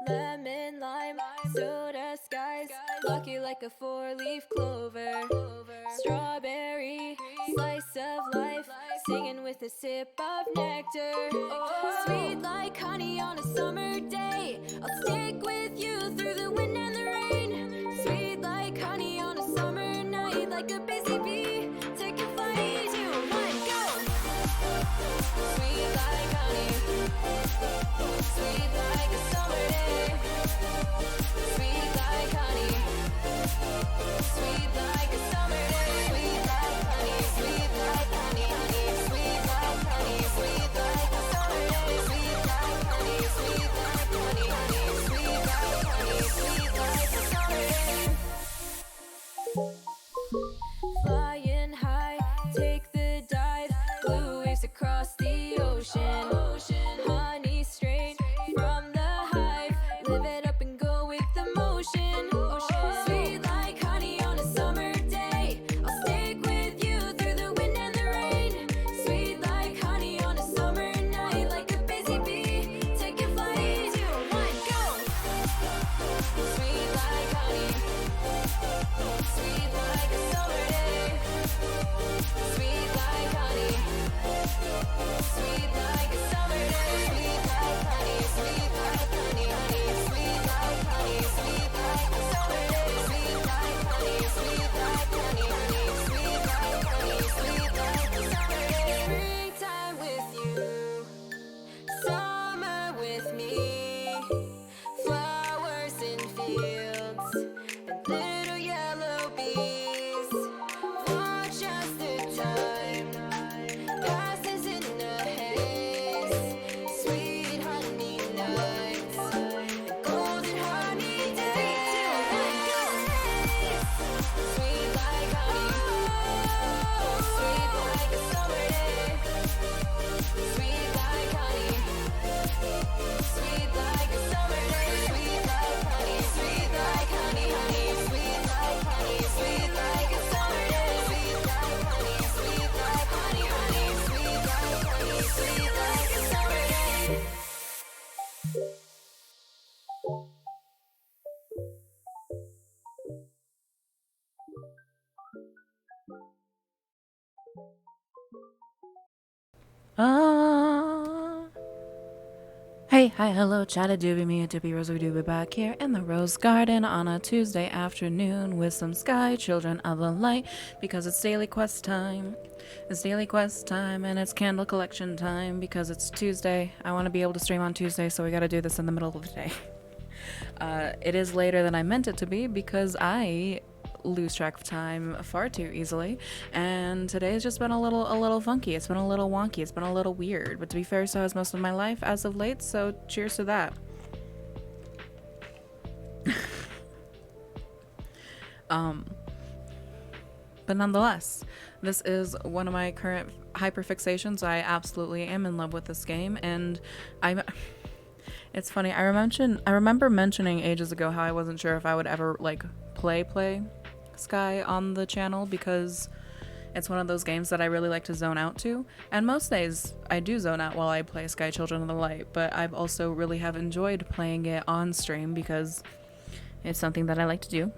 Lemon, lime, soda, skies, lucky like a four-leaf clover. Strawberry, slice of life, singing with a sip of nectar. Sweet like honey on a summer day, I'll stick with you through the wind and the rain. Sweet like honey on a summer night, like a busy bee, take a flight, 2, 1, go! Sweet like honey, sweet like a summer day. Sweet like honey, sweet like a summer day. Sweet like honey, sweet like honey, honey. Sweet like honey, sweet like a summer day. Sweet like honey, sweet like honey, honey. Sweet like honey, sweet like a summer day. Flying high, take the dive, blue waves across the ocean. Honey straight from the hive, live it up and go with the motion. Sweet like honey on a summer day, I'll stick with you through the wind and the rain. Sweet like honey on a summer night, like a busy bee, take a flight, 2, 1, go! Sweet like honey, sweet like a summer day. Sweet like honey, sweet like a summer day. Sweet like honey, sweet like honey, honey. Sweet like honey, sweet like a summer day. Sweet like honey, sweet like honey, honey. Sweet like honey, sweet like a summer day. Springtime with you, summer with me. Flowers in fields and little yellow bees. Watch as the time passes in a haze. Sweet honey nights and golden honey days. Sweet like honey, sweet like a summer day. Sweet like honey, sweet like a summer day. Sweet like honey, sweet like honey, honey. Sweet like honey, sweet like a summer day. Sweet like honey, sweet like honey, honey. Sweet like honey, sweet like a summer day. Hey, hi, hello, chat, it doobie me, a doobie rose, we doobie back here in the Rose Garden on a Tuesday afternoon with some sky children of the light because it's daily quest time. It's daily quest time and it's candle collection time because it's Tuesday. I want to be able to stream on Tuesday, so we gotta do this in the middle of the day. It is later than I meant it to be because I lose track of time far too easily, and today's just been a little funky. It's been a little wonky. It's been a little weird, but to be fair, so has most of my life as of late, so cheers to that. But nonetheless, this is one of my current hyperfixations. I absolutely am in love with this game, and it's funny, I remember mentioning ages ago how I wasn't sure if I would ever like play Sky on the channel because it's one of those games that I really like to zone out to, and most days I do zone out while I play Sky Children of the Light, but I've also really have enjoyed playing it on stream because it's something that I like to do.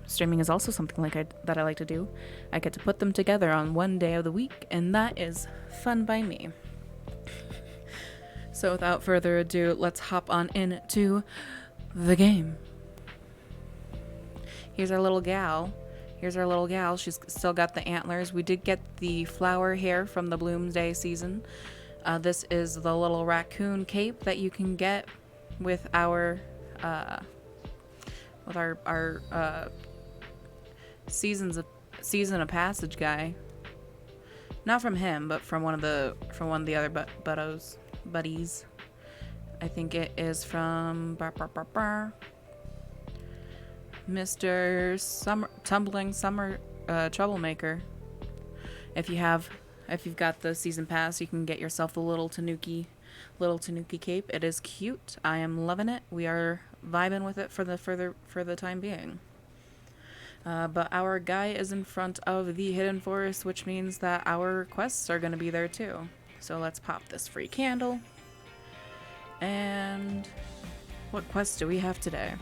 Streaming is also something that I like to do. I get to put them together on one day of the week, and that is fun by me. So without further ado, let's hop on into the game. Here's our little gal. She's still got the antlers. We did get the flower hair from the Bloomsday season. This is the little raccoon cape that you can get with our season of passage guy. Not from him, but from one of the other buddies. I think it is from Mr. Tumbling Summer Troublemaker. If you've got the season pass, you can get yourself the little Tanuki cape. It is cute. I am loving it. We are vibing with it for the time being. But our guy is in front of the hidden forest, which means that our quests are going to be there too. So let's pop this free candle. And what quest do we have today?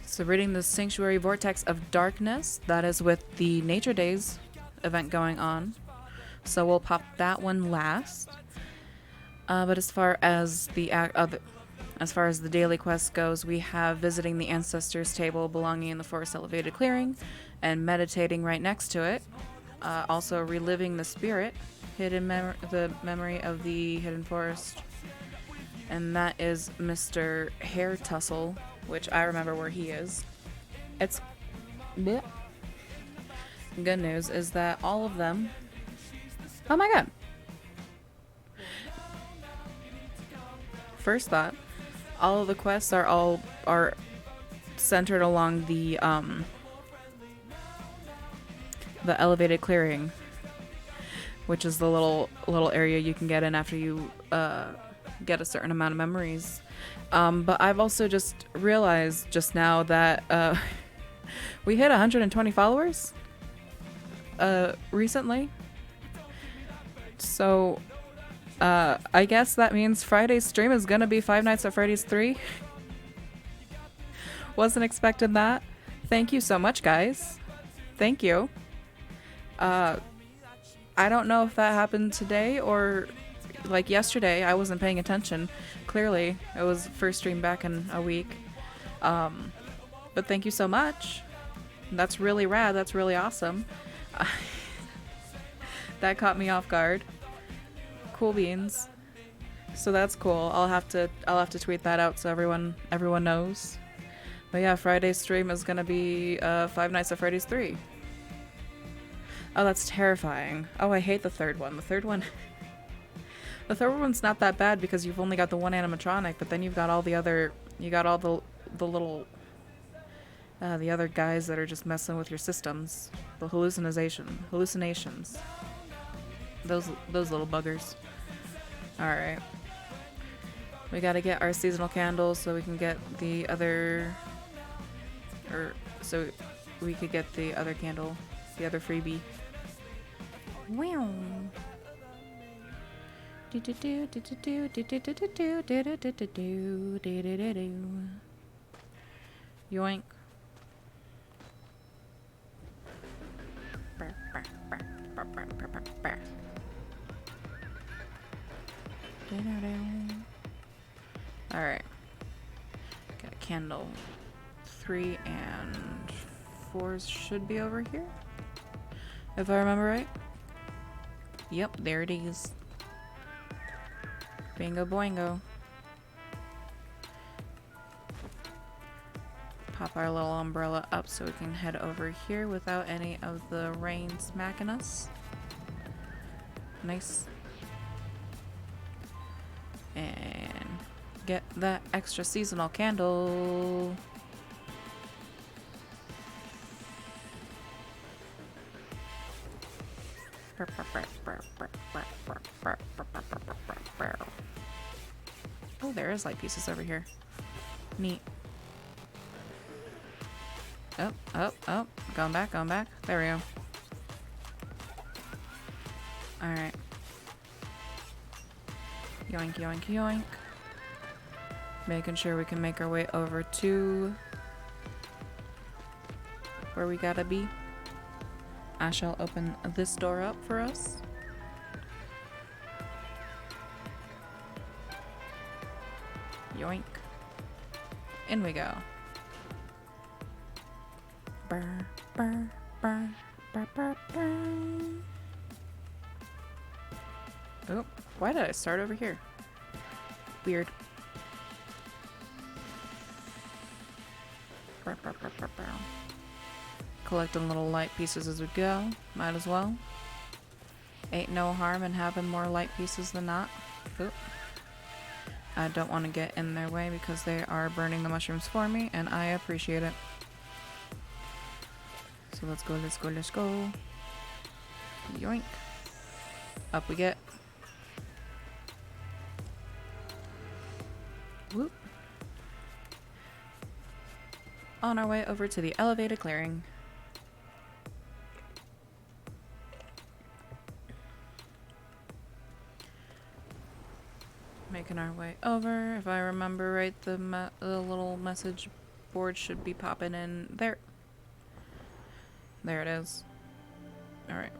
So reading the Sanctuary Vortex of Darkness, that is with the Nature Days event going on. So we'll pop that one last. But as far as the daily quest goes, we have visiting the ancestors' table belonging in the forest elevated clearing, and meditating right next to it. Also reliving the spirit, the memory of the hidden forest, and that is Mr. Hair Tussle, which I remember where he is. It's bleh. Good news is that all of them. Oh my god. First thought, all of the quests are centered along the elevated clearing, which is the little area you can get in after you get a certain amount of memories. But I've also just realized just now that we hit 120 followers recently. So I guess that means Friday's stream is gonna be Five Nights at Freddy's 3. Wasn't expecting that. Thank you so much, guys. Thank you. I don't know if that happened today or like yesterday. I wasn't paying attention. Clearly, it was first stream back in a week. But thank you so much. That's really rad. That's really awesome. That caught me off guard. Cool beans. So that's cool. I'll have to tweet that out so everyone knows. But yeah, Friday's stream is gonna be Five Nights at Freddy's 3. Oh, that's terrifying. Oh, I hate the third one. The third one's not that bad because you've only got the one animatronic, but then you've got all the other, the little, the other guys that are just messing with your systems. The hallucinations. Those little buggers. Alright. We gotta get our seasonal candles so we can get the other, so we could get the other candle, the other freebie. Wow. Yoink. Alright. Got a candle. 3 and 4 should be over here. If I remember right. Yep, there it is. Bingo boingo. Pop our little umbrella up so we can head over here without any of the rain smacking us. Nice. And get that extra seasonal candle. Oh, there is light pieces over here. Neat. Oh. Going back. There we go. Alright. Yoink. Making sure we can make our way over to where we gotta be. I shall open this door up for us. Yoink. In we go. Burr. Oh, why did I start over here? Weird. Collecting little light pieces as we go. Might as well. Ain't no harm in having more light pieces than not. Oop. I don't want to get in their way because they are burning the mushrooms for me, and I appreciate it. So let's go. Yoink. Up we get. Whoop. On our way over to the elevated clearing. Making our way over. If I remember right, the little message board should be popping in there. There it is. Alright.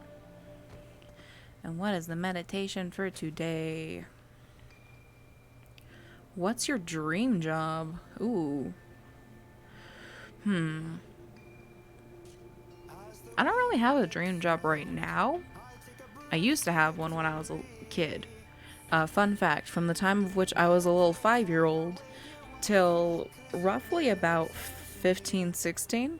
And what is the meditation for today? What's your dream job? Ooh. I don't really have a dream job right now. I used to have one when I was a kid. Fun fact, from the time of which I was a little 5-year-old till roughly about 15, 16,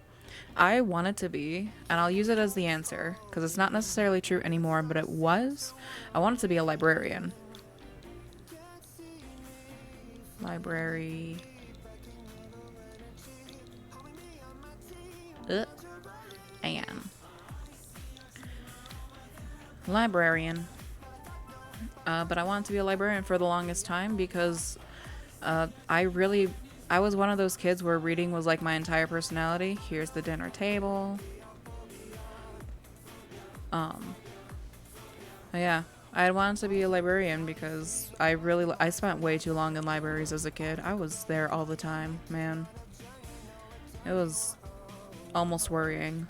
I wanted to be, and I'll use it as the answer, because it's not necessarily true anymore, but it was. I wanted to be a librarian. Library. And. Librarian. But I wanted to be a librarian for the longest time because I was one of those kids where reading was like my entire personality. Here's the dinner table. Yeah, I wanted to be a librarian because I spent way too long in libraries as a kid. I was there all the time, man. It was almost worrying.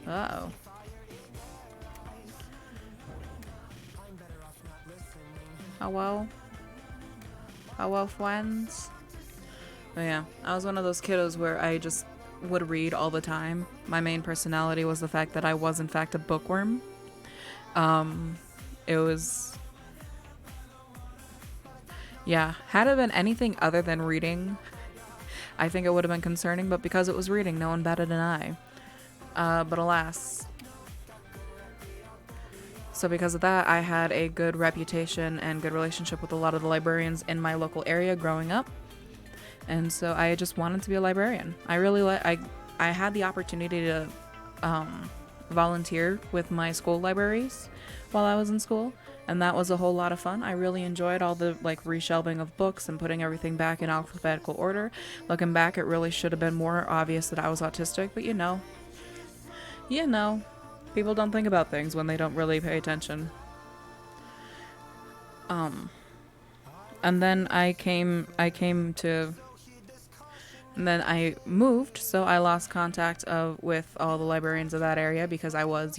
Uh-oh. Hello? Hello, friends? But yeah, I was one of those kiddos where I just would read all the time. My main personality was the fact that I was in fact a bookworm. It was... Yeah, had it been anything other than reading, I think it would have been concerning, but because it was reading, no one batted an eye. But alas. So because of that, I had a good reputation and good relationship with a lot of the librarians in my local area growing up. And so I just wanted to be a librarian. I had the opportunity to volunteer with my school libraries while I was in school, and that was a whole lot of fun. I really enjoyed all the like reshelving of books and putting everything back in alphabetical order. Looking back, it really should have been more obvious that I was autistic, but you know, people don't think about things when they don't really pay attention. And then and then I moved, so I lost contact with all the librarians of that area because I was,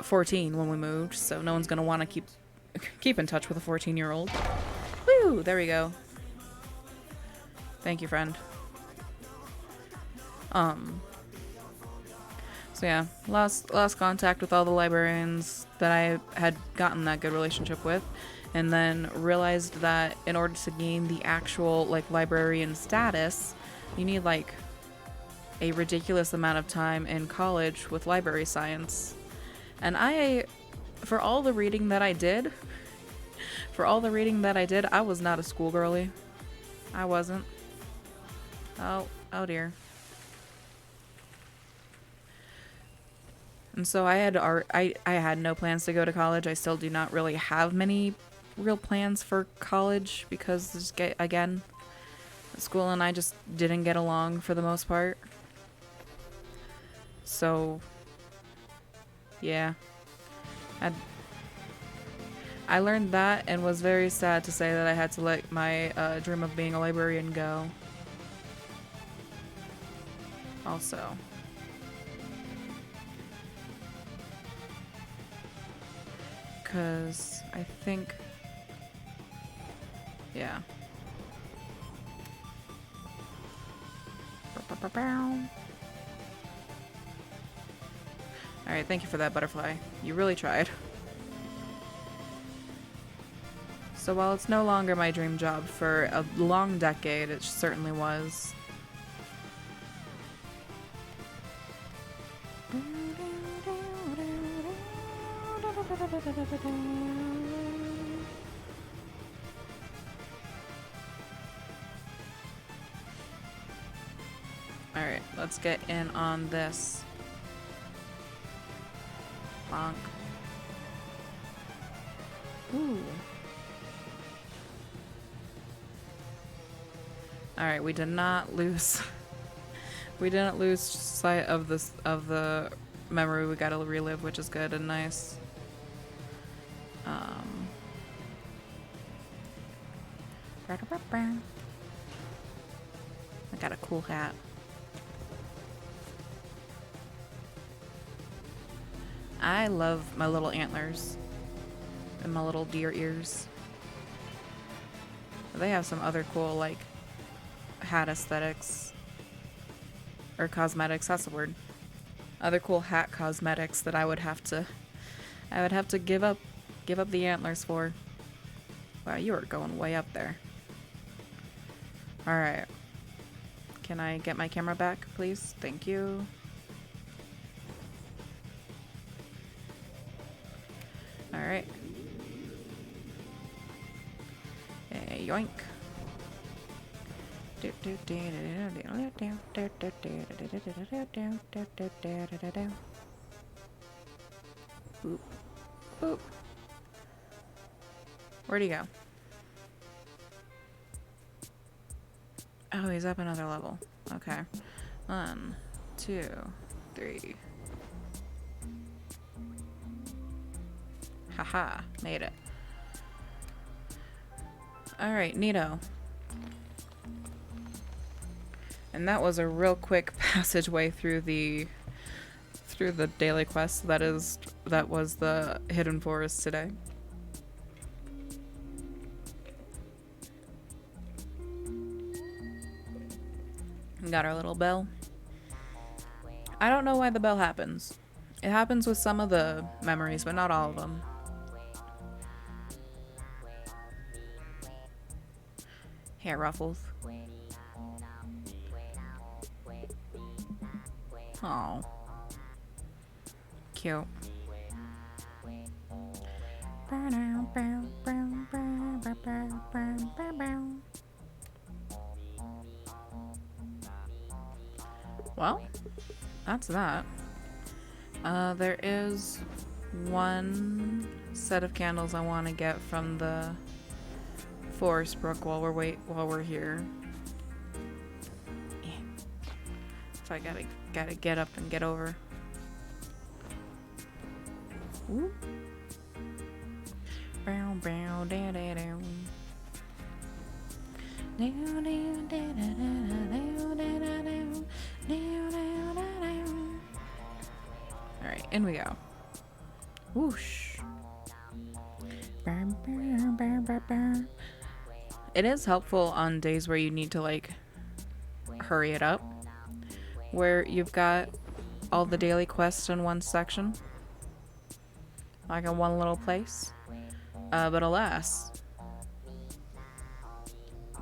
14 when we moved, so no one's gonna want to keep in touch with a 14-year-old. Woo! There we go. Thank you, friend. So yeah, lost contact with all the librarians that I had gotten that good relationship with, and then realized that in order to gain the actual like librarian status, you need like a ridiculous amount of time in college with library science. And for all the reading that I did, I was not a schoolgirly. I wasn't. Oh dear. And so I had no plans to go to college. I still do not really have many real plans for college because again, school and I just didn't get along for the most part. So yeah. I learned that and was very sad to say that I had to let my dream of being a librarian go. Also. Because I think, yeah. Alright, thank you for that, butterfly. You really tried. So while it's no longer my dream job for a long decade, it certainly was. Alright, let's get in on this. Bonk. Ooh. Alright, we did not lose we didn't lose sight of the memory we gotta relive, which is good and nice. Um, I got a cool hat. I love my little antlers and my little deer ears. They have some other cool, like, hat aesthetics. Or cosmetics, that's the word. Other cool hat cosmetics that I would have to give up the antlers for. Wow, you are going way up there. Alright. Can I get my camera back, please? Thank you. Alright. Hey, yoink. Boop. Boop. Where'd he go? Oh, he's up another level. Okay. 1, 2, 3. Haha, made it. Alright, neato. And that was a real quick passageway through the daily quest that was the Hidden Forest today. Got our little bell. I don't know why the bell happens. It happens with some of the memories, but not all of them. Hair ruffles. Oh, cute. Well, that's that. There is one set of candles I want to get from the Forest Brook while we're here. Yeah. So I gotta get up and get over. Ooh. Bow bow da da da. Alright, in we go. Whoosh. It is helpful on days where you need to, like, hurry it up, where you've got all the daily quests in one section, like in one little place. But alas,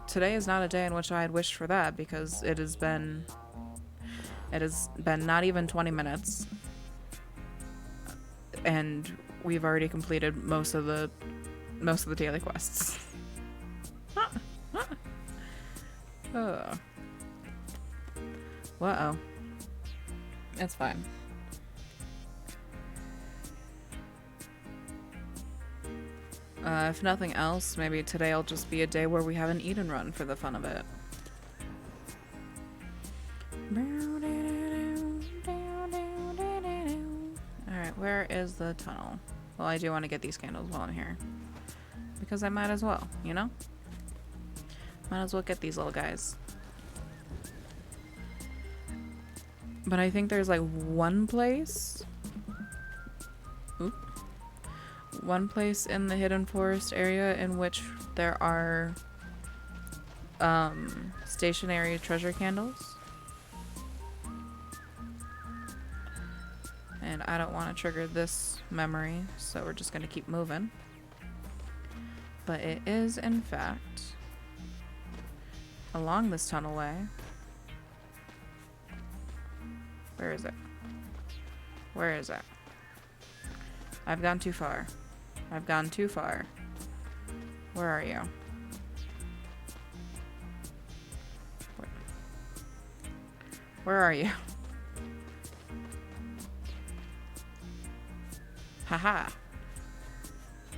today is not a day in which I had wished for that, because it has been not even 20 minutes, and we've already completed most of the daily quests. Oh. Uh-oh. It's fine. If nothing else, maybe today will just be a day where we have an eat and run for the fun of it. Alright, where is the tunnel? Well, I do want to get these candles while I'm here. Because I might as well, you know? Might as well get these little guys. But I think there's like one place. Oop. One place in the Hidden Forest area in which there are stationary treasure candles. And I don't want to trigger this memory, so we're just going to keep moving. But it is, in fact, along this tunnel way. Where is it? Where is it? I've gone too far. I've gone too far. Where are you? Where are you? Haha.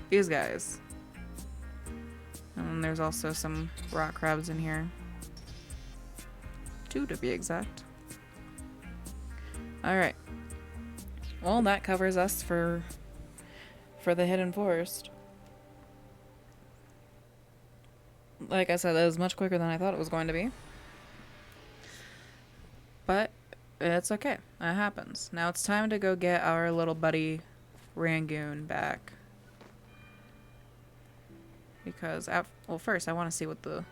These guys. And there's also some rock crabs in here. 2 to be exact. Alright. Well, that covers us for the Hidden Forest. Like I said, it was much quicker than I thought it was going to be. But it's okay. It happens. Now it's time to go get our little buddy Rangoon back. Because, well, first I want to see what the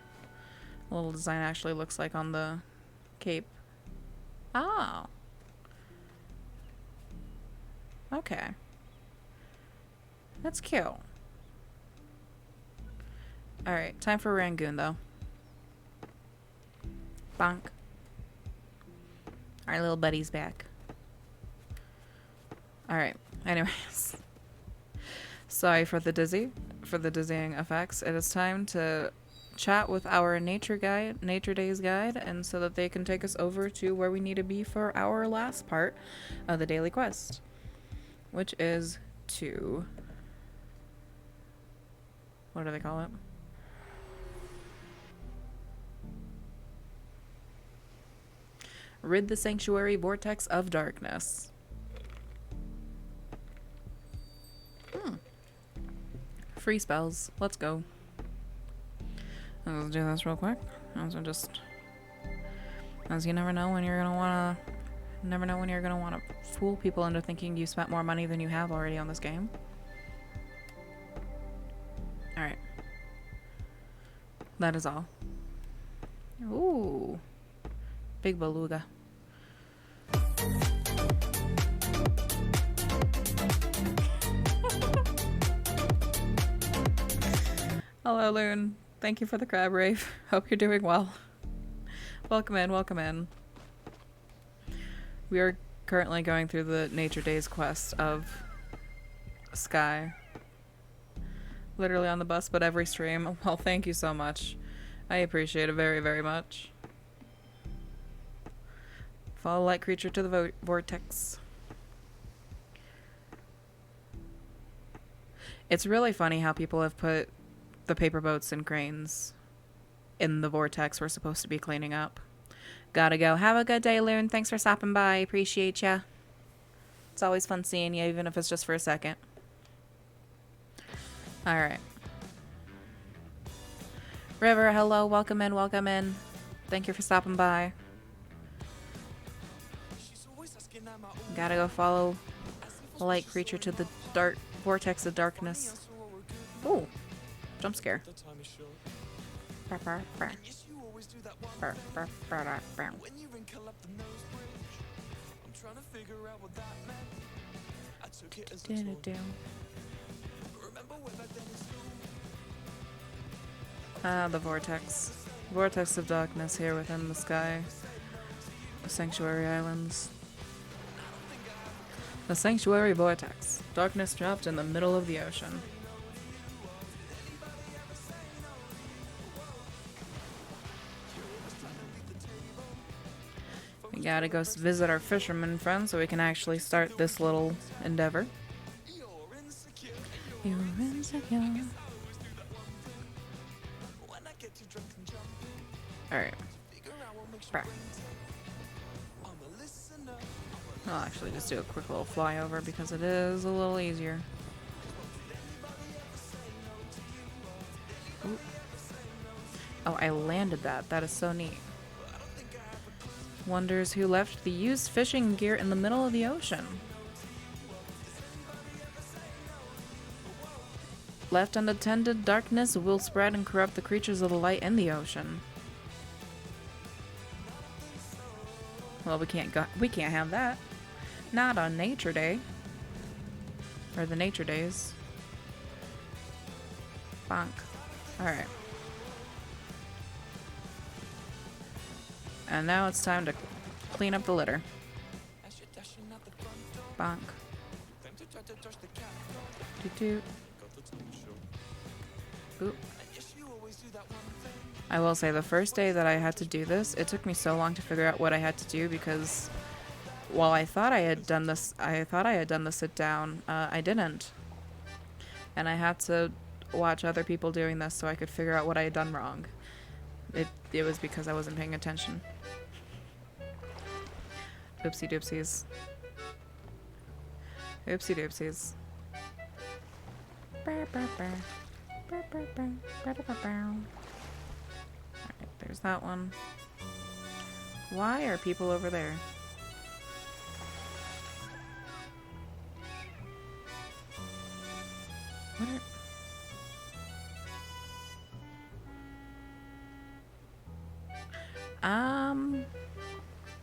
little design actually looks like on the cape. Oh. Okay. That's cute. Alright, time for Rangoon, though. Bonk. Our little buddy's back. Alright, anyways. Sorry for the dizzying effects. It is time to chat with our nature days guide, and so that they can take us over to where we need to be for our last part of the daily quest, which is to, what do they call it? Rid the sanctuary vortex of darkness. Free spells. Let's go. Let's do this real quick. As you never know when you're gonna wanna fool people into thinking you spent more money than you have already on this game. Alright. That is all. Ooh. Big beluga. Hello, Loon. Thank you for the crab rave. Hope you're doing well. Welcome in, welcome in. We are currently going through the Nature Days quest of Sky. Literally on the bus, but every stream. Well, thank you so much. I appreciate it very, very much. Follow light creature to the vortex. It's really funny how people have put the paper boats and cranes in the vortex we're supposed to be cleaning up. Gotta go. Have a good day, Loon. Thanks for stopping by. Appreciate ya. It's always fun seeing you, even if it's just for a second. Alright. River, hello. Welcome in, welcome in. Thank you for stopping by. Gotta go follow the light creature to the dark vortex of darkness. Ooh. Jump scare. Ah, the vortex. Vortex of darkness here within the sky. The Sanctuary Islands. The Sanctuary Vortex. Darkness trapped in the middle of the ocean. We gotta go visit our fisherman friend so we can actually start this little endeavor. You're insecure. Alright. I'll actually just do a quick little flyover because it is a little easier. Ooh. Oh, I landed that. That is so neat. Wonders who left the used fishing gear in the middle of the ocean. Left unattended, darkness will spread and corrupt the creatures of the light in the ocean. Well, we can't have that. Not on Nature Day. Or the Nature Days. Bonk. Alright. And now it's time to clean up the litter. Bonk. Doot. Oop. I will say the first day that I had to do this, it took me so long to figure out what I had to do because while I thought I had done the sit down, I didn't. And I had to watch other people doing this so I could figure out what I had done wrong. It was because I wasn't paying attention. Oopsie doopsies. Oopsie doopsies. There's that one. Why are people over there? What?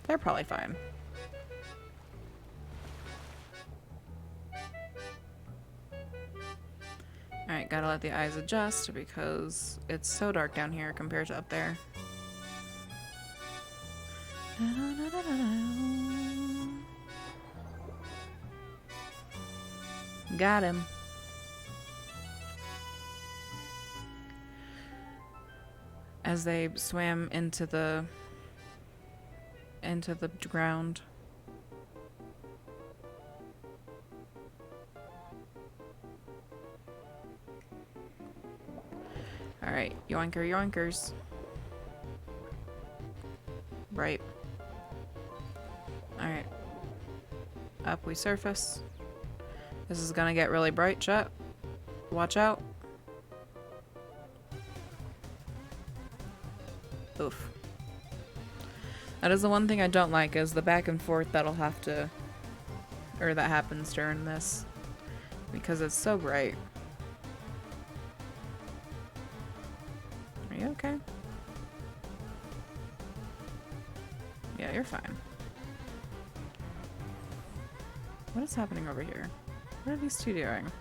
They're probably fine. Alright, gotta let the eyes adjust because it's so dark down here compared to up there. Got him. As they swam into the ground. Alright, yoinker yoinkers. Right. Alright. Up we surface. This is gonna get really bright, chat. Watch out. Oof. That is the one thing I don't like, is the back and forth that'll have to... or that happens during this. Because it's so bright. Are you okay? Yeah, you're fine. What is happening over here? What are these two doing?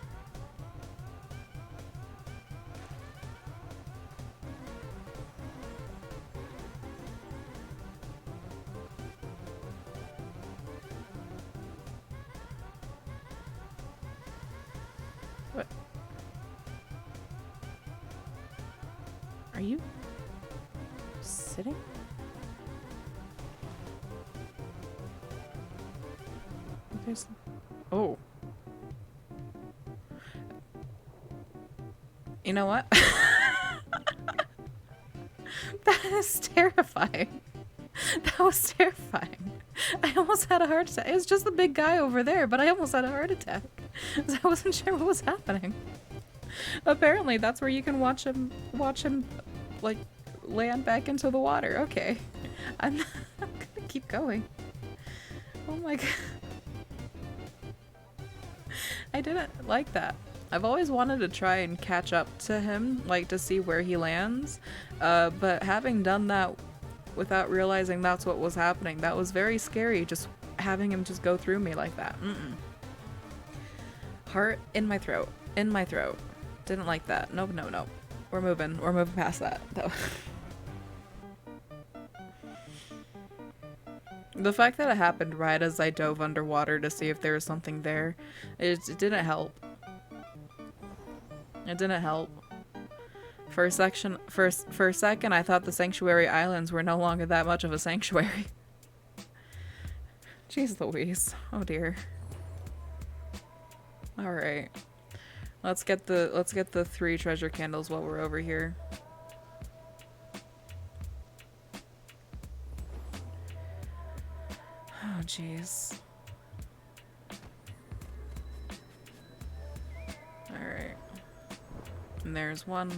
What? Are you sitting? There's... Oh. You know what? That is terrifying. That was terrifying. I almost had a heart attack. It was just the big guy over there, but I almost had a heart attack. I wasn't sure what was happening. Apparently, that's where you can watch him, like, land back into the water. Okay. I'm gonna keep going. Oh my god. I didn't like that. I've always wanted to try and catch up to him, like to see where he lands, but having done that without realizing that's what was happening, that was very scary, just having him just go through me like that. Heart in my throat. In my throat. Didn't like that. Nope, no, no. We're moving past that, though. The fact that it happened right as I dove underwater to see if there was something there, it didn't help. It didn't help. For a second, I thought the Sanctuary Islands were no longer that much of a sanctuary. Jeez Louise. Oh dear. Alright. Let's get the 3 treasure candles while we're over here. Oh jeez. Alright. And there's one.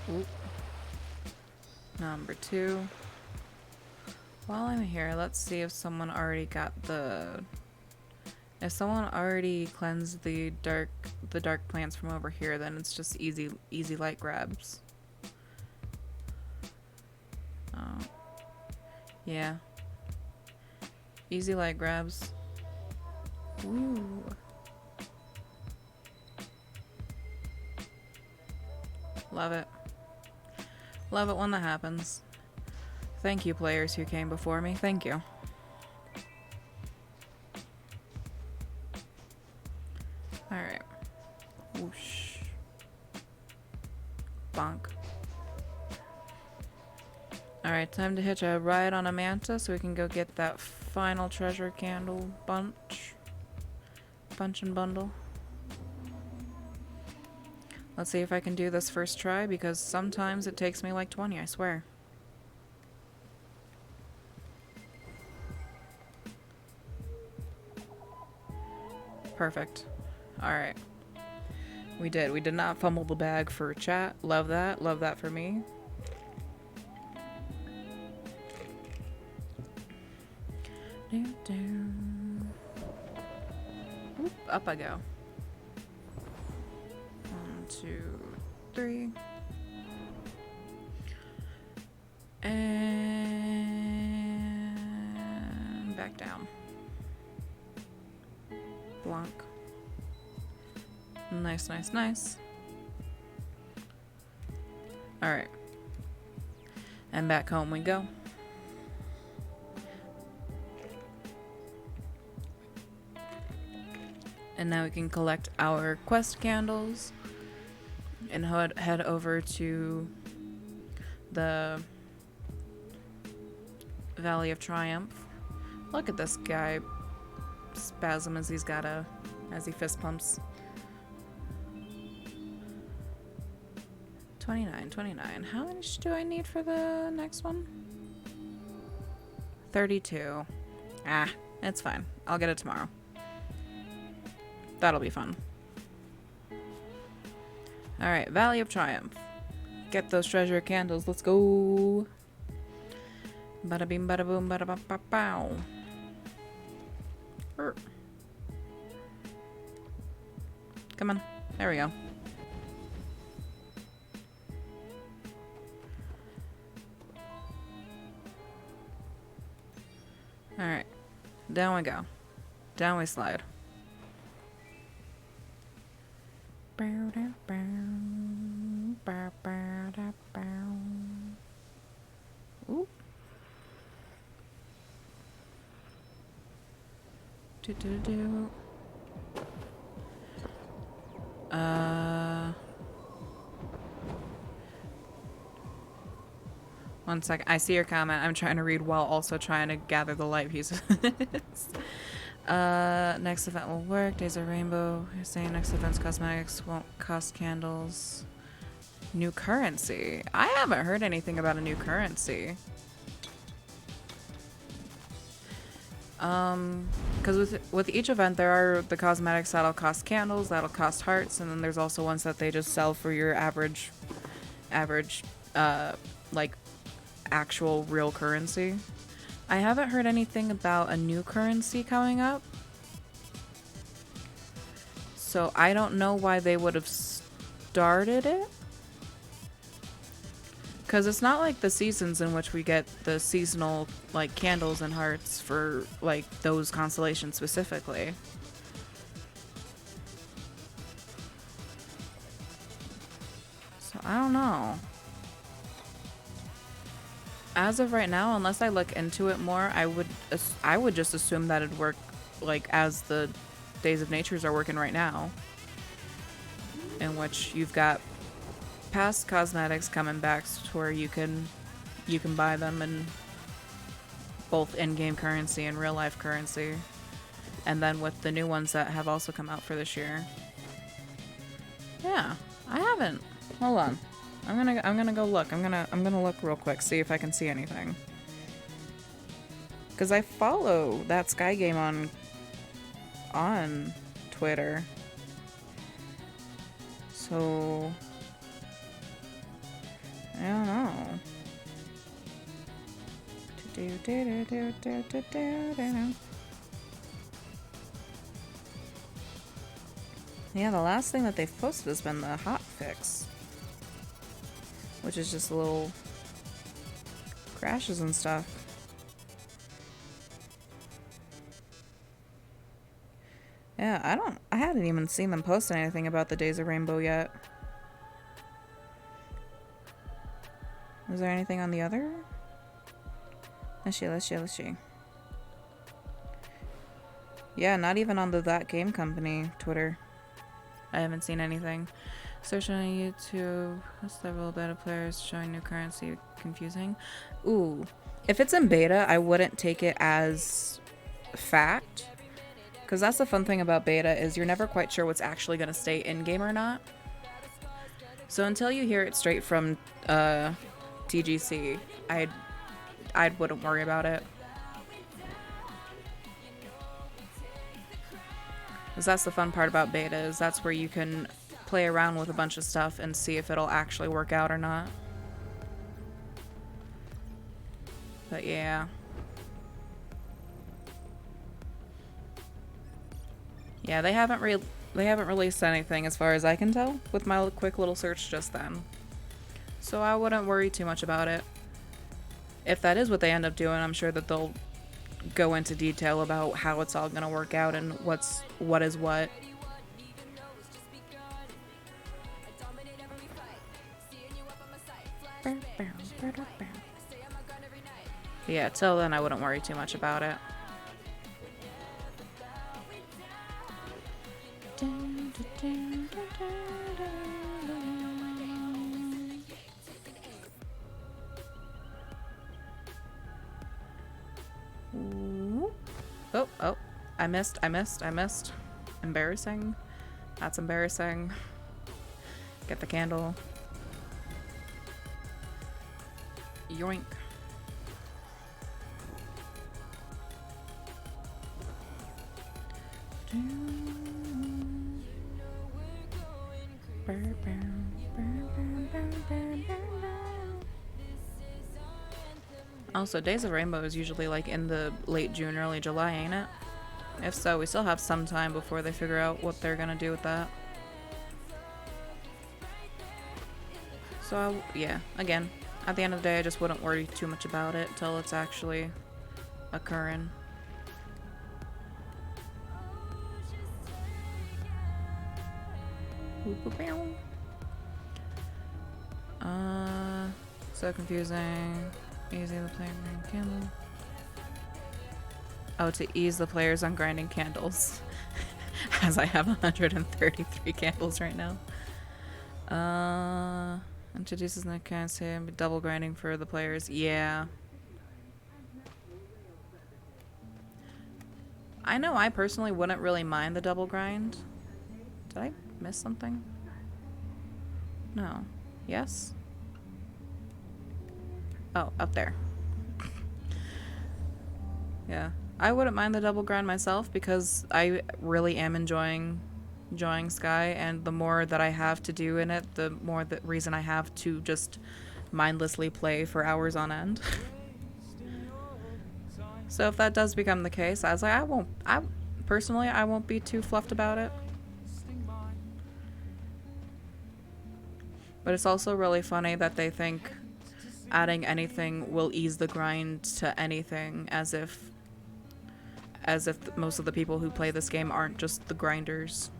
Oop. Number 2. While I'm here, let's see if someone already got the... If someone already cleansed the dark plants from over here, then it's just easy light grabs. Oh. Yeah. Easy light grabs. Ooh. Love it. Love it when that happens. Thank you, players who came before me. Thank you. Alright. Whoosh. Bonk. Alright, time to hitch a ride on a manta so we can go get that final treasure candle bunch. Bunch and bundle. Let's see if I can do this first try, because sometimes it takes me like 20, I swear. Perfect. Alright. We did. We did not fumble the bag for chat. Love that. Love that for me. Oop, up I go. 1, 2, 3. And back down. Blanc. Nice, nice, nice. Alright. And back home we go. And now we can collect our quest candles and head over to the Valley of Triumph. Look at this guy spasm as he fist pumps. 29. How much do I need for the next one? 32. Ah, it's fine. I'll get it tomorrow. That'll be fun. Alright, Valley of Triumph. Get those treasure candles. Let's go. Bada bing, bada boom, bada ba ba bow. Come on. There we go. Alright. Down we go. Down we slide. Ooh. Do. One second. I see your comment. I'm trying to read while also trying to gather the light pieces. Next event will work. Days of Rainbow. You're saying next event's cosmetics won't cost candles. New currency. I haven't heard anything about a new currency. Because with each event there are the cosmetics that'll cost candles, that'll cost hearts, and then there's also ones that they just sell for your average, like actual real currency. I haven't heard anything about a new currency coming up. So I don't know why they would have started it. Because it's not like the seasons in which we get the seasonal, like, candles and hearts for, like, those constellations specifically. So I don't know. As of right now, unless I look into it more, I would just assume that it'd work, like, as the Days of Natures are working right now. In which you've got past cosmetics coming back to where you can buy them in both in-game currency and real-life currency, and then with the new ones that have also come out for this year. Yeah, I haven't. Hold on, I'm gonna go look. I'm gonna look real quick, see if I can see anything. Cause I follow that Sky Game on Twitter, so. I don't know. Yeah, the last thing that they've posted has been the hot fix, which is just little crashes and stuff. Yeah, I hadn't even seen them post anything about the Days of Rainbow yet. Was there anything on the other? Let's see. Yeah, not even on the That Game Company Twitter. I haven't seen anything. Search on YouTube. Several beta players showing new currency. Confusing. Ooh. If it's in beta, I wouldn't take it as fact. Because that's the fun thing about beta, is you're never quite sure what's actually going to stay in-game or not. So until you hear it straight from TGC, I wouldn't worry about it. 'Cause that's the fun part about beta, is that's where you can play around with a bunch of stuff and see if it'll actually work out or not. But yeah. Yeah, they haven't released anything as far as I can tell with my quick little search just then. So I wouldn't worry too much about it. If that is what they end up doing, I'm sure that they'll go into detail about how it's all gonna work out and what is what. Yeah, till then I wouldn't worry too much about it. Oh, I missed. Embarrassing. That's embarrassing. Get the candle. Yoink. Also, Days of Rainbow is usually like in the late June, early July, ain't it? If so, we still have some time before they figure out what they're gonna do with that. So, yeah, again, at the end of the day, I just wouldn't worry too much about it till it's actually occurring. So confusing. Easy the player grinding candle. Oh, to ease the players on grinding candles. As I have 133 candles right now. Introduces the currency, double grinding for the players. Yeah. I know I personally wouldn't really mind the double grind. Did I miss something? No. Yes? Oh, up there. Yeah. I wouldn't mind the double grind myself because I really am enjoying Sky, and the more that I have to do in it, the more the reason I have to just mindlessly play for hours on end. So if that does become the case, I was like, personally, I won't be too fluffed about it. But it's also really funny that they think adding anything will ease the grind to anything, as if most of the people who play this game aren't just the grinders.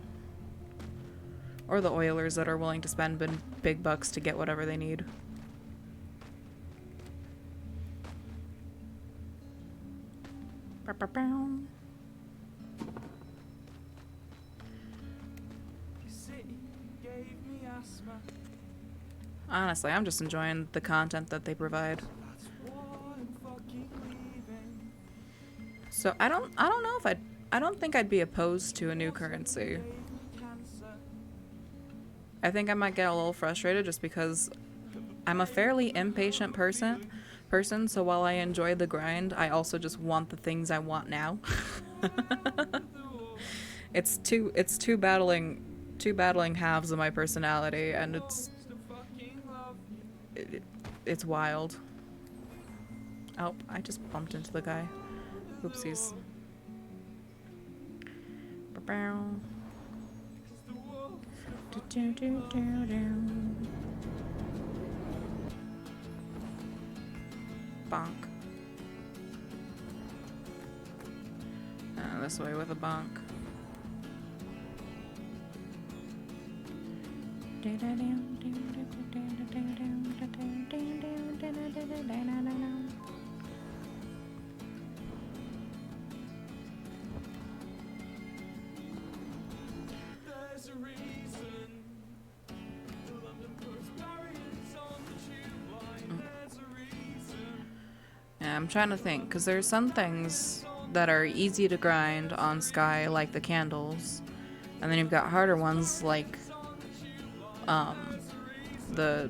Or the oilers that are willing to spend big bucks to get whatever they need. Honestly, I'm just enjoying the content that they provide. So I don't know if I don't think I'd be opposed to a new currency. I think I might get a little frustrated just because I'm a fairly impatient person, so while I enjoy the grind, I also just want the things I want now. It's two battling halves of my personality, and it's wild. Oh, I just bumped into the guy. Oopsies. Bonk. This way with a bonk. Yeah, I'm trying to think, because there's some things that are easy to grind on Sky, like the candles, and then you've got harder ones like the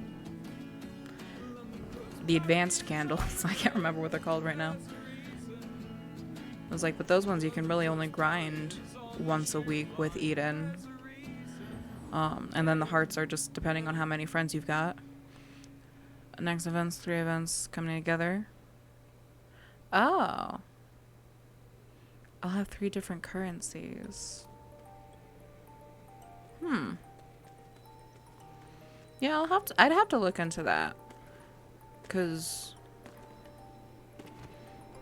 advanced candles. I can't remember what they're called right now. I was like, but those ones you can really only grind once a week with Eden. And then the hearts are just depending on how many friends you've got. Next events, 3 events coming together. Oh. I'll have 3 different currencies. Yeah, I'd have to look into that. 'Cause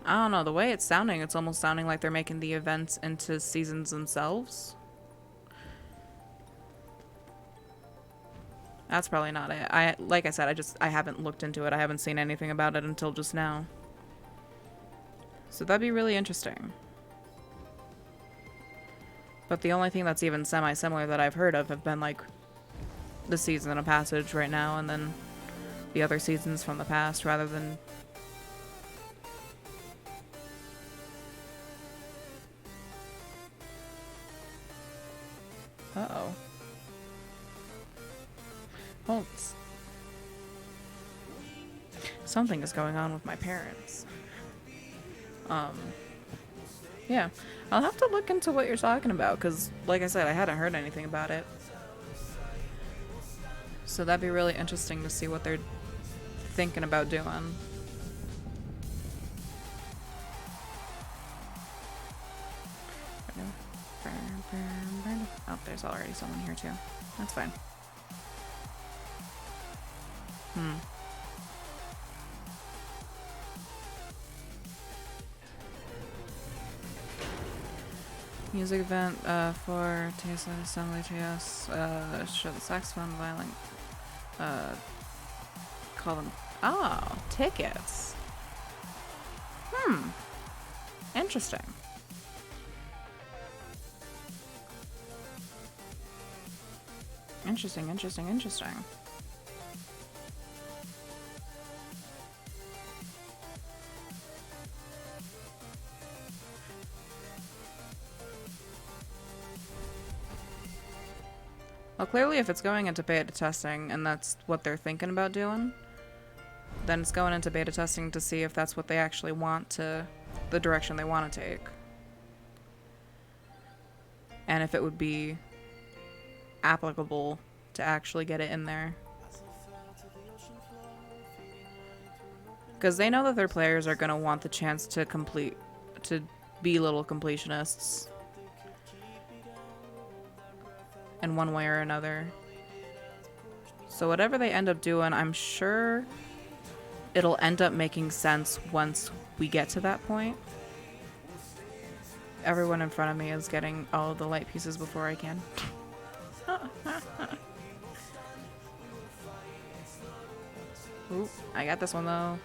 I don't know, the way it's sounding, it's almost sounding like they're making the events into seasons themselves. That's probably not it. Like I said, I haven't looked into it. I haven't seen anything about it until just now. So that'd be really interesting. But the only thing that's even semi-similar that I've heard of have been like the season of Passage right now, and then the other seasons from the past, rather than... Uh-oh. Well, something is going on with my parents. Yeah. I'll have to look into what you're talking about, because, like I said, I hadn't heard anything about it. So that'd be really interesting to see what they're thinking about doing. Oh, there's already someone here too. That's fine. Music event for TSA Assembly TS. Show the saxophone, violin. Call them. Oh, tickets. Interesting. Interesting. Well, clearly if it's going into beta testing and that's what they're thinking about doing, then it's going into beta testing to see if that's what they actually want to, the direction they want to take. And if it would be applicable to actually get it in there. Because they know that their players are going to want the chance to be little completionists. In one way or another. So whatever they end up doing, I'm sure it'll end up making sense once we get to that point. Everyone in front of me is getting all of the light pieces before I can. Ooh, I got this one though.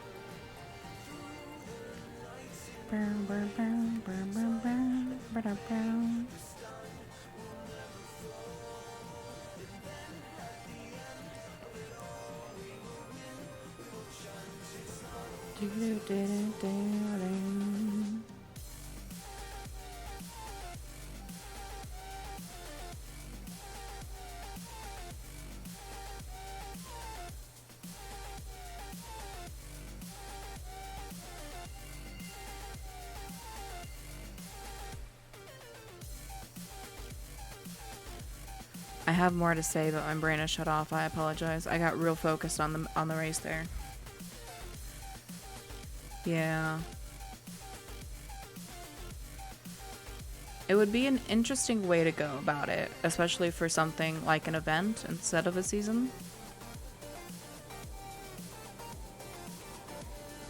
I have more to say, but my brain is shut off. I apologize. I got real focused on the race there. Yeah. It would be an interesting way to go about it, especially for something like an event instead of a season.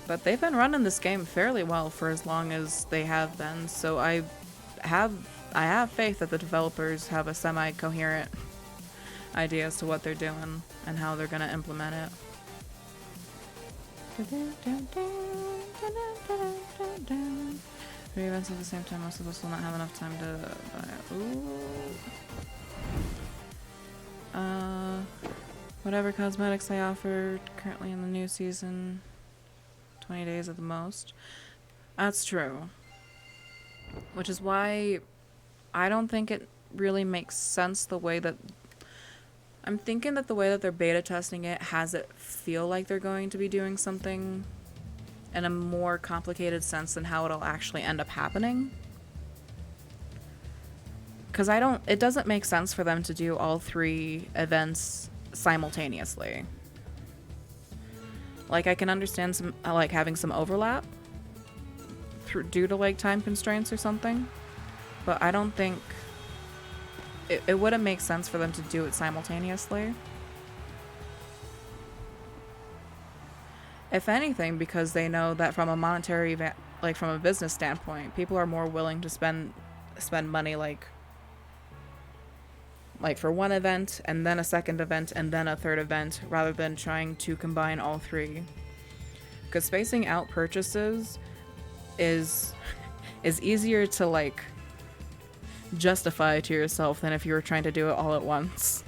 But they've been running this game fairly well for as long as they have been, so I have faith that the developers have a semi-coherent idea as to what they're doing and how they're gonna implement it. Three events at the same time, most of us will not have enough time to buy. Ooh. Whatever cosmetics they offer currently in the new season. 20 days at the most. That's true. Which is why I don't think it really makes sense the way that... I'm thinking that the way that they're beta testing it has it feel like they're going to be doing something in a more complicated sense than how it'll actually end up happening. because it doesn't make sense for them to do all three events simultaneously. Like, I can understand some, like, having some overlap due to, like, time constraints or something, but I don't think it wouldn't make sense for them to do it simultaneously. If anything, because they know that from a monetary, like, from a business standpoint, people are more willing to spend money, like for one event and then a second event and then a third event, rather than trying to combine all three. Because spacing out purchases is easier to, like, justify to yourself than if you were trying to do it all at once.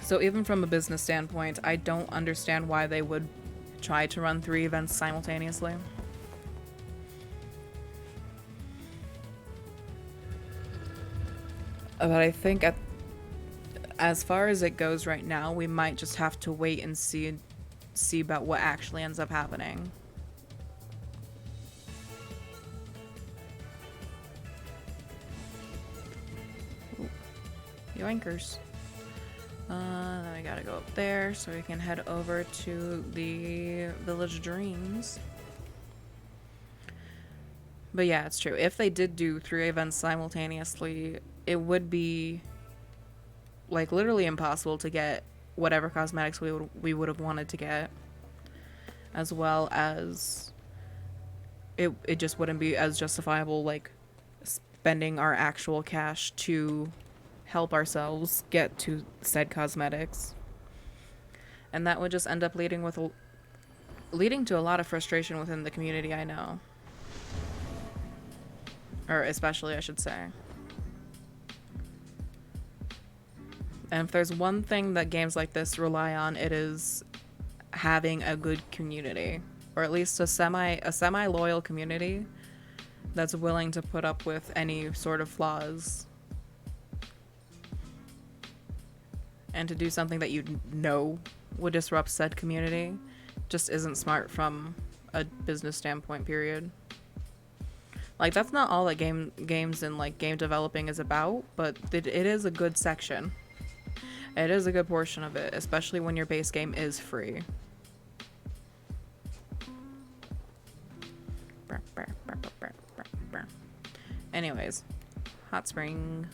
So even from a business standpoint, I don't understand why they would try to run 3 events simultaneously. But I think as far as it goes right now, we might just have to wait and see about what actually ends up happening. Ooh. Yoinkers. Then we gotta go up there so we can head over to the Village of Dreams. But yeah, it's true. If they did do 3 events simultaneously, it would be, like, literally impossible to get whatever cosmetics we would have wanted to get, as well as it just wouldn't be as justifiable, like, spending our actual cash to help ourselves get to said cosmetics. And that would just end up leading to a lot of frustration within the community, I know. Or especially, I should say. And if there's one thing that games like this rely on, it is having a good community, or at least a semi loyal community that's willing to put up with any sort of flaws, and to do something that you know would disrupt said community just isn't smart from a business standpoint, period. Like, that's not all that games and, like, game developing is about, but it is a good section. It is a good portion of it, especially when your base game is free. Anyways, hot spring.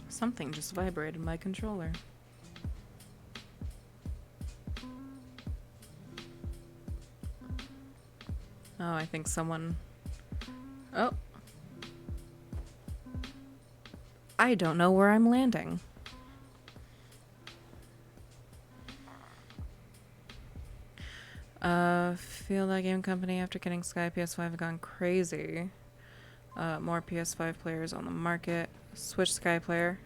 Something just vibrated my controller. Oh, I think someone... Oh. I don't know where I'm landing. Feel that game company after getting Sky PS5 have gone crazy. More PS5 players on the market. Switch Sky player.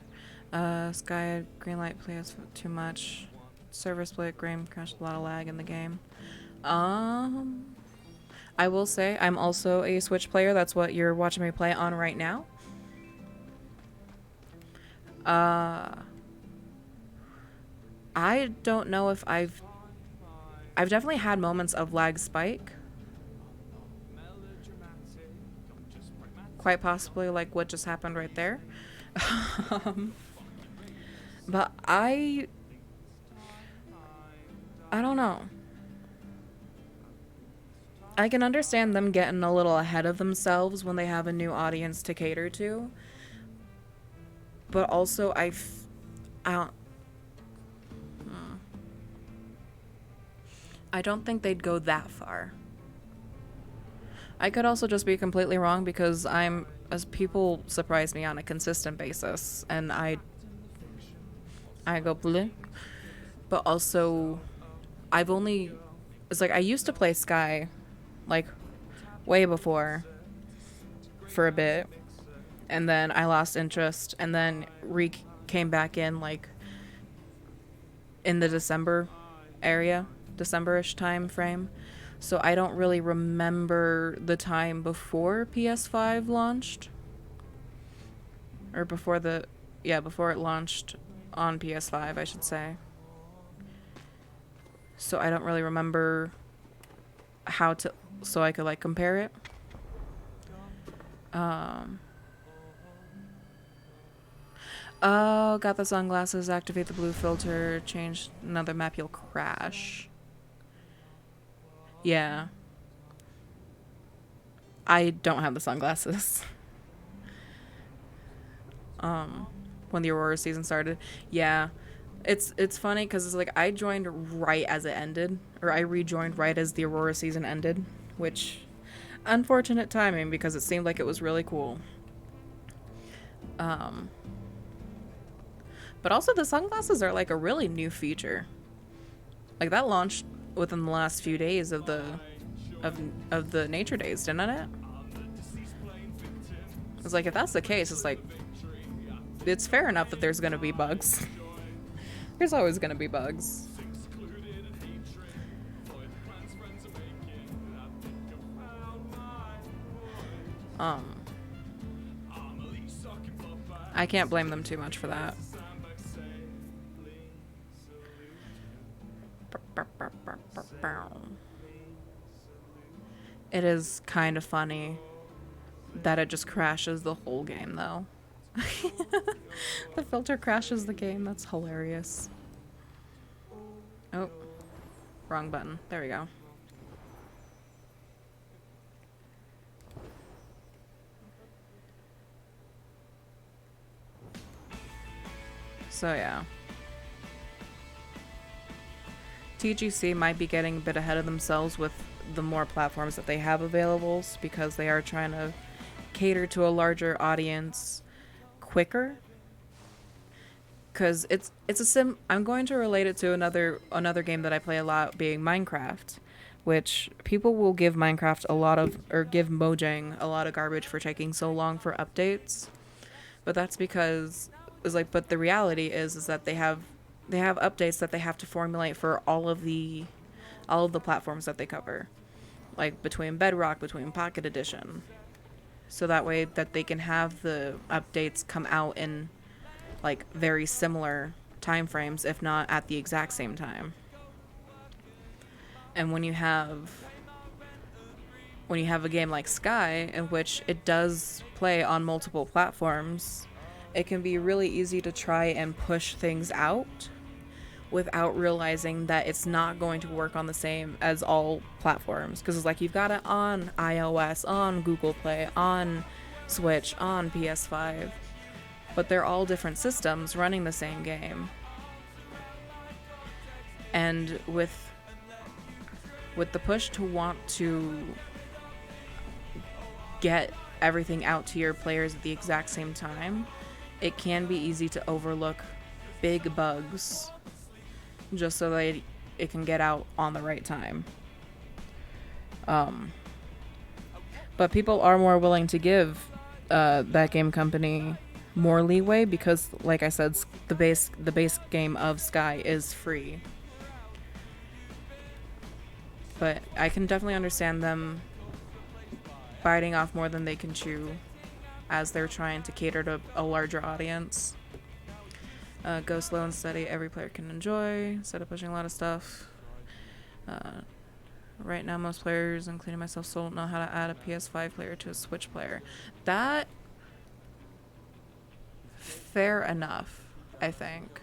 Sky greenlight plays too much. Server split, game crashed, a lot of lag in the game. I will say I'm also a Switch player. That's what you're watching me play on right now. I don't know if I've definitely had moments of lag spike. Quite possibly like what just happened right there. But I don't know. I can understand them getting a little ahead of themselves when they have a new audience to cater to. But also I don't think they'd go that far. I could also just be completely wrong, because as people surprise me on a consistent basis, and I go bleh. But also, it's like I used to play Sky, like, way before, for a bit, and then I lost interest, and then came back in, like, in the December-ish time frame. So I don't really remember the time before PS5 launched. Or before it launched on PS5, I should say. So I don't really remember so I could like compare it. Oh, got the sunglasses, activate the blue filter, change another map, you'll crash. Yeah. I don't have the sunglasses. When the Aurora season started. Yeah. It's funny because it's like I joined right as it ended, or I rejoined right as the Aurora season ended, which unfortunate timing because it seemed like it was really cool. But also the sunglasses are like a really new feature. Like that launched within the last few days of the nature days, didn't it? It's like if that's the case, it's like it's fair enough that there's gonna be bugs. There's always gonna be bugs. I can't blame them too much for that. It is kind of funny that it just crashes the whole game, though. The filter crashes the game. That's hilarious. Oh, wrong button. There we go. So yeah. TGC might be getting a bit ahead of themselves with the more platforms that they have available because they are trying to cater to a larger audience quicker. Because I'm going to relate it to another game that I play a lot, being Minecraft, which people will give Minecraft give Mojang a lot of garbage for taking so long for updates. But that's because but the reality is that they have updates that they have to formulate for all of the platforms that they cover, like between Bedrock, between Pocket Edition, so that way that they can have the updates come out in like very similar time frames, if not at the exact same time. And when you have a game like Sky, in which it does play on multiple platforms, it can be really easy to try and push things out without realizing that it's not going to work on the same as all platforms. Because it's like you've got it on iOS, on Google Play, on Switch, on PS5, but they're all different systems running the same game. And with the push to want to get everything out to your players at the exact same time, it can be easy to overlook big bugs just so that it can get out on the right time. But people are more willing to give that game company more leeway because, like I said, the base game of Sky is free. But I can definitely understand them biting off more than they can chew as they're trying to cater to a larger audience. Go slow and steady, every player can enjoy, instead of pushing a lot of stuff. Right now, most players, including myself, still don't know how to add a PS5 player to a Switch player. That, fair enough, I think.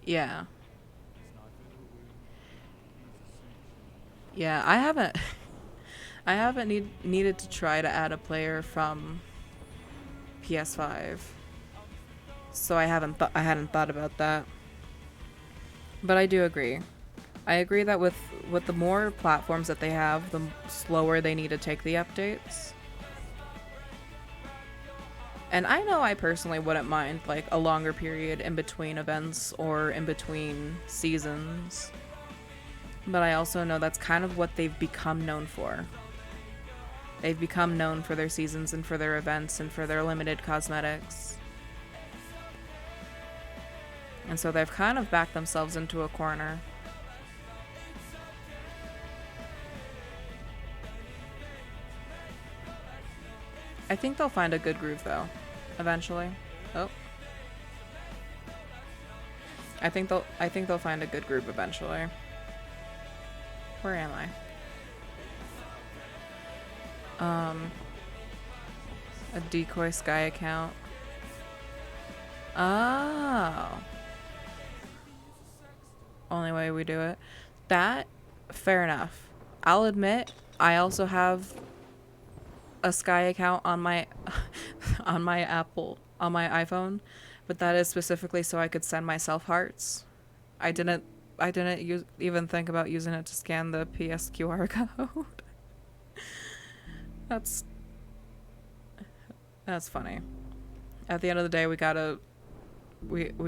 Yeah. Yeah, I haven't needed to try to add a player from PS5. So I hadn't thought about that. But I do agree. I agree that with the more platforms that they have, the slower they need to take the updates. And I know I personally wouldn't mind like a longer period in between events or in between seasons. But I also know that's kind of what they've become known for. They've become known for their seasons and for their events and for their limited cosmetics. And so they've kind of backed themselves into a corner. I think they'll find a good groove though, eventually. Oh. I think they'll find a good group eventually. Where am I? A decoy sky account. Oh. Only way we do it. That, fair enough. I'll admit, I also have a Sky account on my on my iPhone, but that is specifically so I could send myself hearts. I didn't even think about using it to scan the PSQR code. That's funny. At the end of the day, we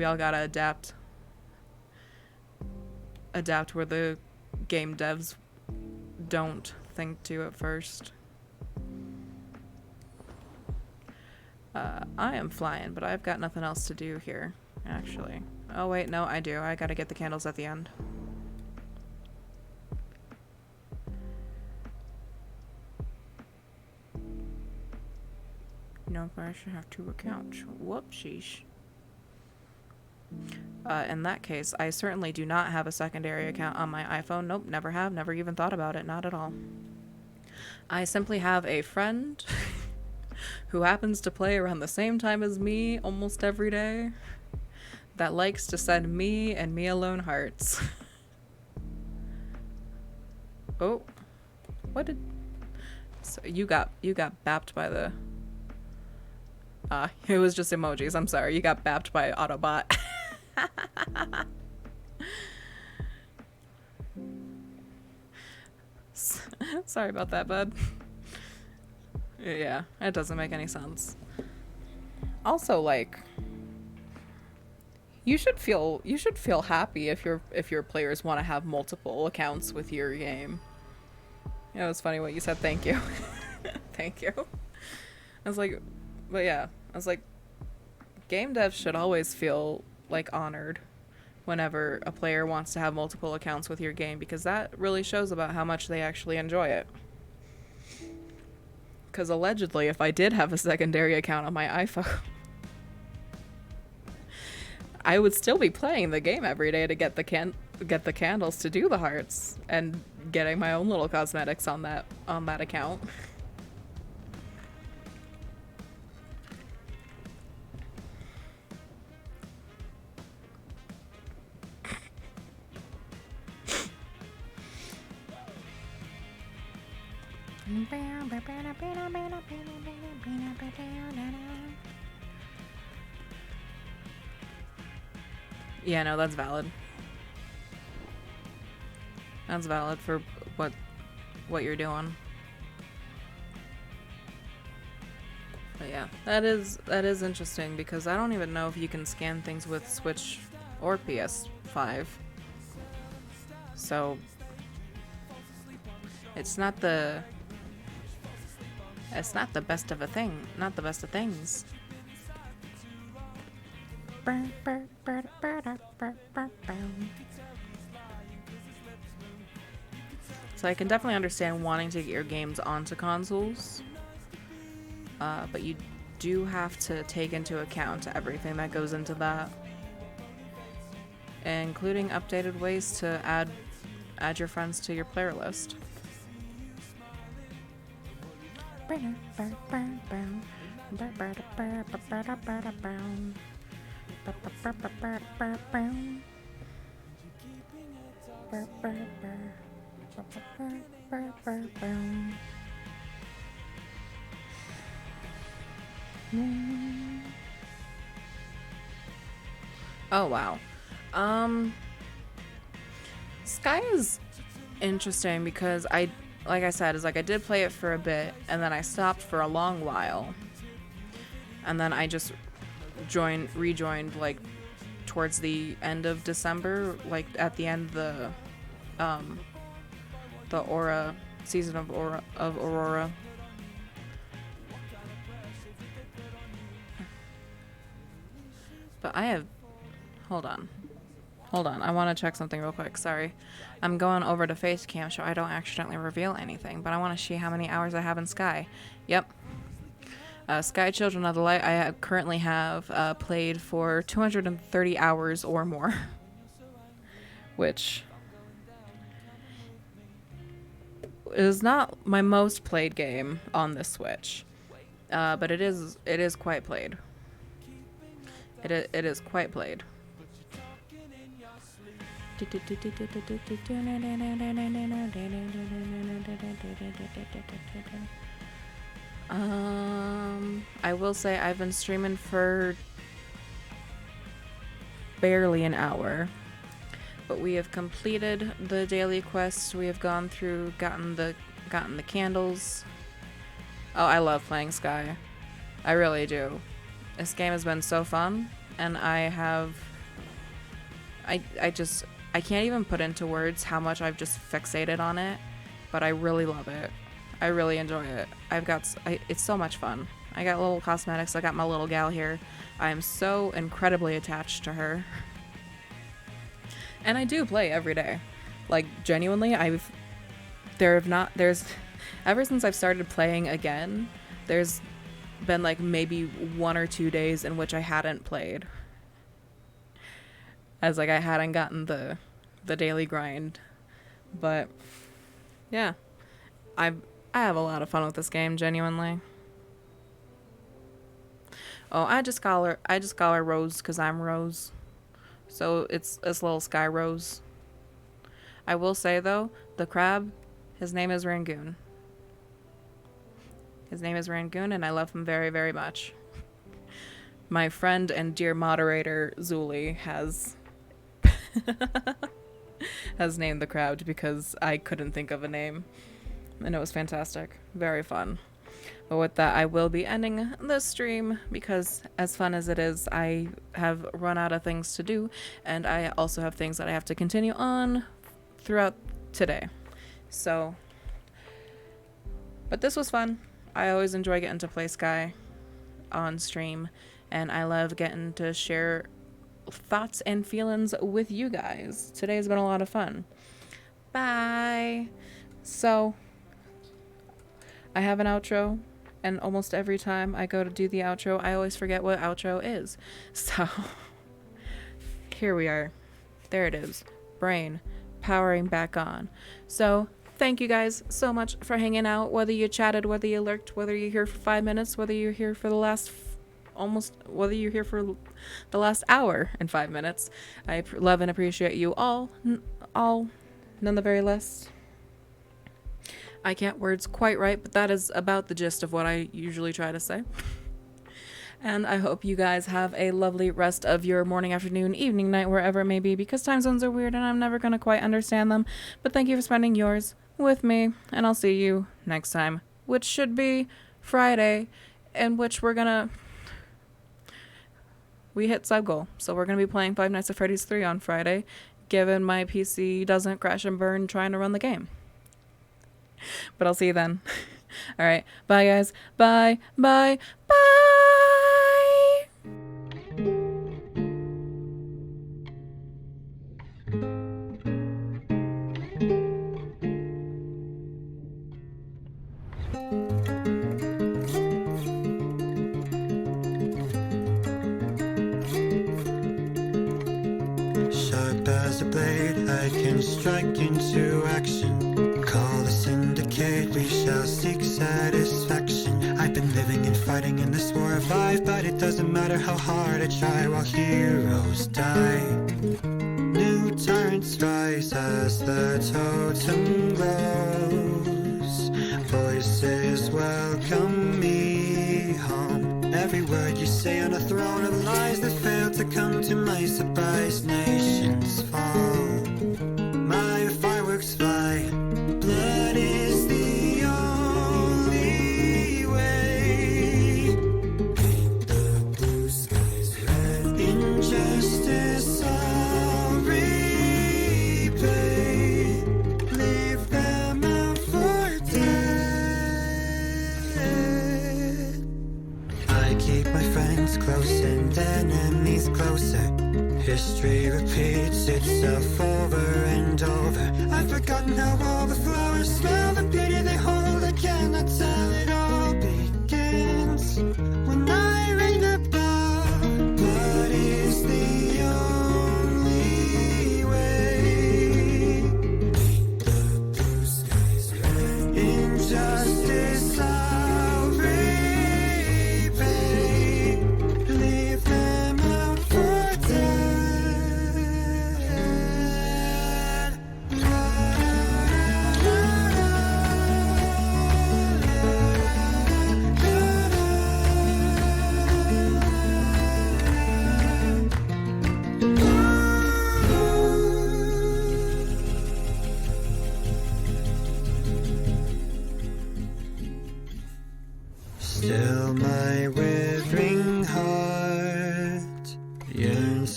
all gotta adapt where the game devs don't think to at first. I am flying, but I've got nothing else to do here, actually. Oh wait, no, I do. I gotta get the candles at the end. No, but I should have 2 accounts. Whoopsies. In that case, I certainly do not have a secondary account on my iPhone. Nope, never have, never even thought about it, not at all. I simply have a friend who happens to play around the same time as me almost every day that likes to send me and me alone hearts. Oh, what did... So you got bapped by the... it was just emojis, I'm sorry. You got bapped by Autobot. Sorry about that, bud. Yeah, it doesn't make any sense. Also, like, you should feel happy if your players want to have multiple accounts with your game. It was funny what you said. Thank you. Thank you. I was like, but yeah, I was like, game devs should always feel like honored whenever a player wants to have multiple accounts with your game, because that really shows about how much they actually enjoy it. Because allegedly, if I did have a secondary account on my iPhone, I would still be playing the game every day to get the candles to do the hearts, and getting my own little cosmetics on that account. Yeah, no, that's valid. That's valid for what you're doing. But yeah, that is interesting, because I don't even know if you can scan things with Switch or PS5. So it's not the best of things. So I can definitely understand wanting to get your games onto consoles, but you do have to take into account everything that goes into that, including updated ways to add your friends to your player list. Oh wow. Sky is interesting because like I said, I did play it for a bit, and then I stopped for a long while, and then I just rejoined like towards the end of December, like at the end of the Aura season of Aurora. But I have... Hold on. I want to check something real quick. Sorry. I'm going over to Facecam so I don't accidentally reveal anything, but I want to see how many hours I have in Sky. Yep. Sky Children of the Light, currently have played for 230 hours or more, which is not my most played game on the Switch, but it is quite played. It is quite played. I will say I've been streaming for barely an hour, but we have completed the daily quests. We have gone through, gotten the candles. Oh, I love playing Sky. I really do. This game has been so fun, and I can't even put into words how much I've just fixated on it, but I really love it. I really enjoy it. It's so much fun. I got little cosmetics. I got my little gal here. I am so incredibly attached to her. And I do play every day. Like, genuinely, ever since I've started playing again, there's been like maybe 1 or 2 days in which I hadn't played. As like I hadn't gotten the daily grind. But yeah. I have a lot of fun with this game, genuinely. Oh, I just call her Rose because I'm Rose. So it's little Sky Rose. I will say though, the crab, his name is Rangoon. His name is Rangoon, and I love him very, very much. My friend and dear moderator Zuli has named the crab because I couldn't think of a name. And it was fantastic. Very fun. But with that, I will be ending the stream because as fun as it is, I have run out of things to do. And I also have things that I have to continue on throughout today. So, but this was fun. I always enjoy getting to play Sky on stream. And I love getting to share thoughts and feelings with you guys. Today has been a lot of fun. Bye. So, I have an outro, and almost every time I go to do the outro, I always forget what outro is. So, here we are. There it is. Brain powering back on. So, thank you guys so much for hanging out, whether you chatted, whether you lurked, whether you're here for 5 minutes, whether you're here for the last whether you're here for the last hour and 5 minutes. I love and appreciate you all, none the very less. I can't words quite right, but that is about the gist of what I usually try to say. And I hope you guys have a lovely rest of your morning, afternoon, evening, night, wherever it may be, because time zones are weird and I'm never going to quite understand them. But thank you for spending yours with me, and I'll see you next time, which should be Friday, in which we hit sub goal. So we're going to be playing Five Nights at Freddy's 3 on Friday, given my PC doesn't crash and burn trying to run the game. But I'll see you then. All right. Bye, guys. Bye. Bye. Bye. Sharp as a blade, I can strike into action. Call the syndicate, we shall seek satisfaction. I've been living and fighting in this war of life, but it doesn't matter how hard I try while heroes die. New tyrants rise as the totem glows. Voices welcome me home. Every word you say on a throne of lies that fail to come to my surprise. Nations fall, my fireworks fly. Blood is the only way. Paint the blue skies red. Injustice I'll repay. Leave them out for dead. I keep my friends close and enemies closer. History repeats itself over and over. I've forgotten how all the flowers smell, the beauty they hold. I cannot tell, it all begins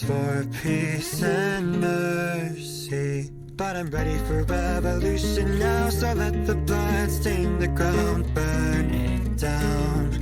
for peace and mercy. But I'm ready for revolution now, so let the blood stain the ground, burn it down.